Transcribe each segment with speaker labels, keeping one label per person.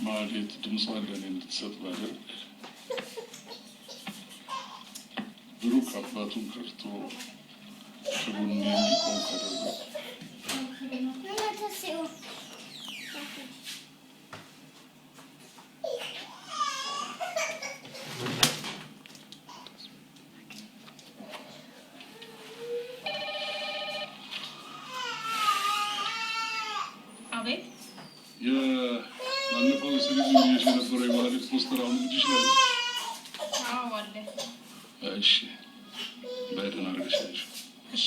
Speaker 1: ማለት ድምጿን ለኔ እንድትሰጥ ባደርግ ብሩክ አባቱን ከርቶ ከጎኔ እንዲቆም ካደረገ ባለፈው ሲሪዝ ይዤ ነበር የማህሌት ፖስተር አሁን ልጅሽ ላይ
Speaker 2: አዎ አለ
Speaker 1: እሺ ባይደን አድርገሽ
Speaker 2: እሺ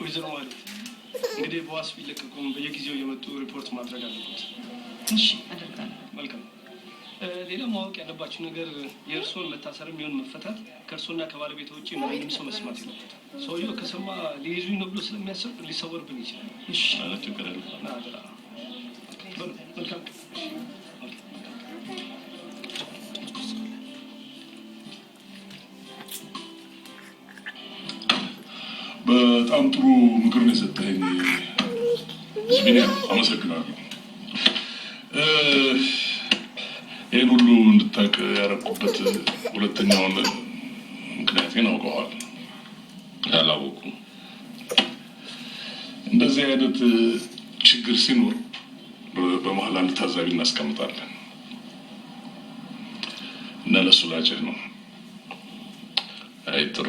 Speaker 3: ወይዘሮ ማለት እንግዲህ በዋስ ቢለቀቁም በየጊዜው የመጡ ሪፖርት ማድረግ አለበት።
Speaker 2: እሺ አደርጋለሁ።
Speaker 3: መልካም። ሌላ ማወቅ ያለባችሁ ነገር የእርስዎን መታሰርም ይሁን መፈታት ከእርስዎና ከባለቤቶ ውጭ ማንም ሰው መስማት የለበትም። ሰውየው ከሰማ ሊይዙኝ ነው ብሎ ስለሚያስብ ሊሰወርብን ይችላል።
Speaker 1: እሺ ችግር የለም።
Speaker 3: መልካም
Speaker 1: በጣም ጥሩ ምክር ነው የሰጠኸኝ ቢኒያም፣ አመሰግናለሁ። ይህን ሁሉ እንድታውቅ ያደረኩበት ሁለተኛውን ምክንያቴን አውቀዋል። ያላወቁም እንደዚህ አይነት ችግር ሲኖር በመሀል አንድ ታዛቢ እናስቀምጣለን እና ለሱ ላጭህ ነው። አይ ጥሩ።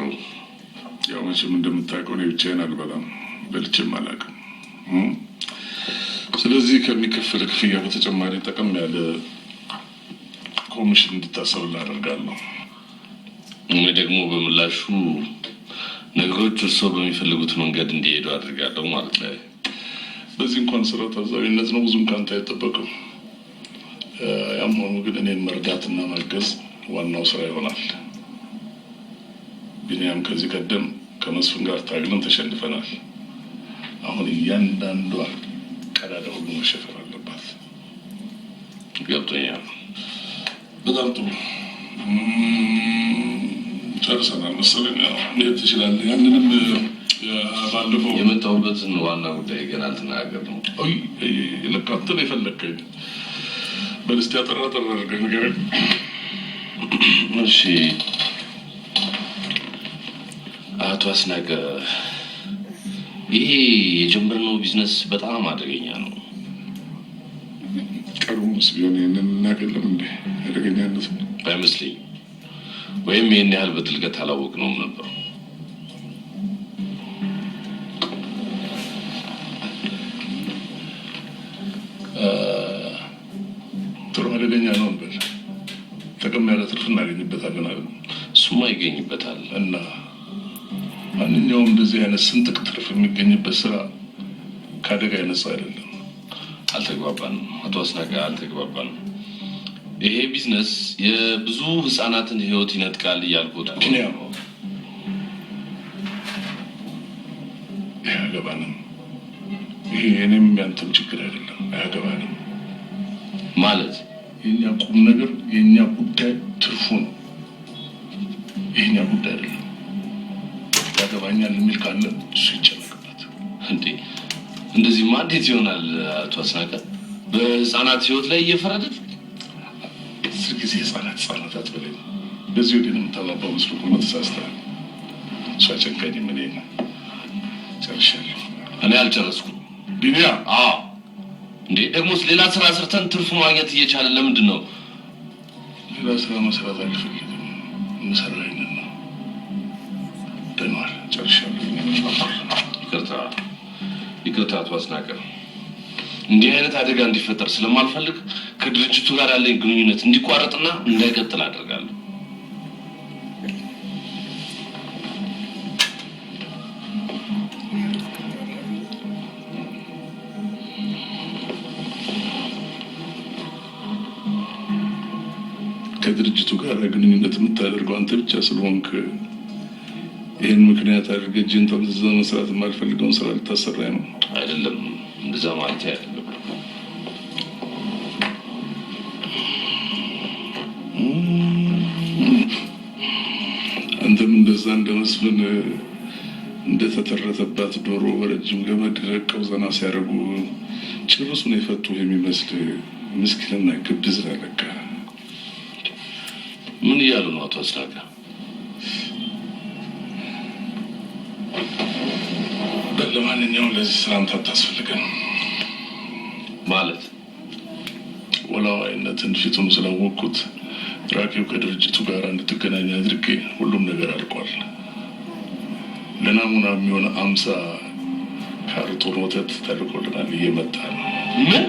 Speaker 1: ያው መቼም እንደምታውቀው እኔ ብቻዬን አልበላም፣ በልቼም አላውቅም። ስለዚህ ከሚከፈል ክፍያ በተጨማሪ ጠቀም ያለ ኮሚሽን እንዲታሰብልህ አደርጋለሁ።
Speaker 4: እኔ ደግሞ በምላሹ ነገሮች እርስዎ በሚፈልጉት መንገድ እንዲሄዱ አድርጋለሁ ማለት ነው።
Speaker 1: በዚህ እንኳን ስራ ታዛቢነት ነው፣ ብዙም ካንተ አይጠበቅም። ያም ሆኖ ግን እኔን መርዳትና ማገዝ ዋናው ስራ ይሆናል። ቢኒያም ከዚህ ቀደም ከመስፍን ጋር ታግለን ተሸንፈናል። አሁን እያንዳንዷ ቀዳዳ ሁሉ መሸፈር አለባት።
Speaker 4: ገብቶኛል።
Speaker 1: በጣም ጥሩ ጨርሰናል መሰለኝ። መሄድ ትችላለህ። ያንንም ባለፈው
Speaker 4: የመጣሁበትን ዋና ጉዳይ ገና አልተናገርንም።
Speaker 1: ለካ አንተ ነው የፈለግከኝ። በል እስኪ አጠር አድርገህ ንገረኝ።
Speaker 4: እሺ አቶ አስናቀ፣ ይሄ የጀመርነው ቢዝነስ በጣም አደገኛ ነው።
Speaker 1: ቀድሞስ ቢሆን ይህንን እናገለም እንዴ? አደገኛነት
Speaker 4: አይመስለኝም። ወይም ይህን ያህል በጥልቀት አላወቅነውም ነበር።
Speaker 1: ጥሩ አደገኛ ነው እንበል። ጠቀም ያለ ትርፍ እናገኝበታለን አለ።
Speaker 4: እሱማ ይገኝበታል።
Speaker 1: እና ማንኛውም እንደዚህ አይነት ስንጥቅ ትርፍ የሚገኝበት ስራ ከአደጋ የነጻ አይደለም።
Speaker 4: አልተግባባንም አቶ አስናቀ፣ አልተግባባንም። ይሄ ቢዝነስ የብዙ ህፃናትን ህይወት ይነጥቃል እያልኩት
Speaker 1: ቢኒያም፣ አያገባንም። ይሄ የኔም ያንተም ችግር አይደለም። አያገባንም
Speaker 4: ማለት
Speaker 1: የኛ ቁም ነገር የኛ ጉዳይ ትርፉ ነው። የኛ ጉዳይ አይደለም። ያገባኛል የሚል ካለ እሱ ይጨነቅበት።
Speaker 4: እንዴ እንደዚህ እንዴት ይሆናል አቶ አስናቀ? በህፃናት ህይወት ላይ እየፈረድን
Speaker 1: አስር ጊዜ ህፃናት አትበለኝ። በዚህ ወዲህ የምታባባው መስሎ ሆነ ተሳስተሃል። እሷ ጨንቀኝ ምን ነው። ጨርሻለሁ።
Speaker 4: እኔ አልጨረስኩም
Speaker 1: ቢኒያ።
Speaker 4: እንዴ ደግሞስ ሌላ ስራ ሰርተን ትርፉ ማግኘት እየቻለ ለምንድን ነው?
Speaker 1: ሌላ ስራ መስራት አልፈልግም። እንሰራለን ነው። ደህና ጨርሻለሁ።
Speaker 4: ይቅርታ አቶ አስናቀ፣ እንዲህ አይነት አደጋ እንዲፈጠር ስለማልፈልግ ከድርጅቱ ጋር ያለኝ ግንኙነት እንዲቋረጥና እንዳይቀጥል አደርጋለሁ።
Speaker 1: ከድርጅቱ ጋር ግንኙነት የምታደርገው አንተ ብቻ ስለሆንክ ይህን ምክንያት አድርገህ እጅን ጠምዝዘህ መስራት የማልፈልገውን ስራ ልታሰራኝ ነው?
Speaker 4: አይደለም፣ እንደዛ ማለት አይደለም።
Speaker 1: አንተም እንደዛ እንደመስፍን እንደተተረተባት ዶሮ በረጅም ገመድ ረቀው ዘና ሲያደርጉ ጭርሱን የፈቱ የሚመስል ምስኪንና ግብዝ ነህ ለካ።
Speaker 4: ምን እያሉ ነው አቶ አስናቀ?
Speaker 1: ለማንኛውም ለዚህ ስራ አንተ አታስፈልገን
Speaker 4: ማለት
Speaker 1: ወላዋይነትን ፊቱን ስላወቅኩት ራቂው ከድርጅቱ ጋር እንድትገናኝ አድርጌ ሁሉም ነገር አልቋል። ለናሙና የሚሆን 50 ካርቶን ወተት ተልኮልናል። እየመጣ ነው።
Speaker 4: ምን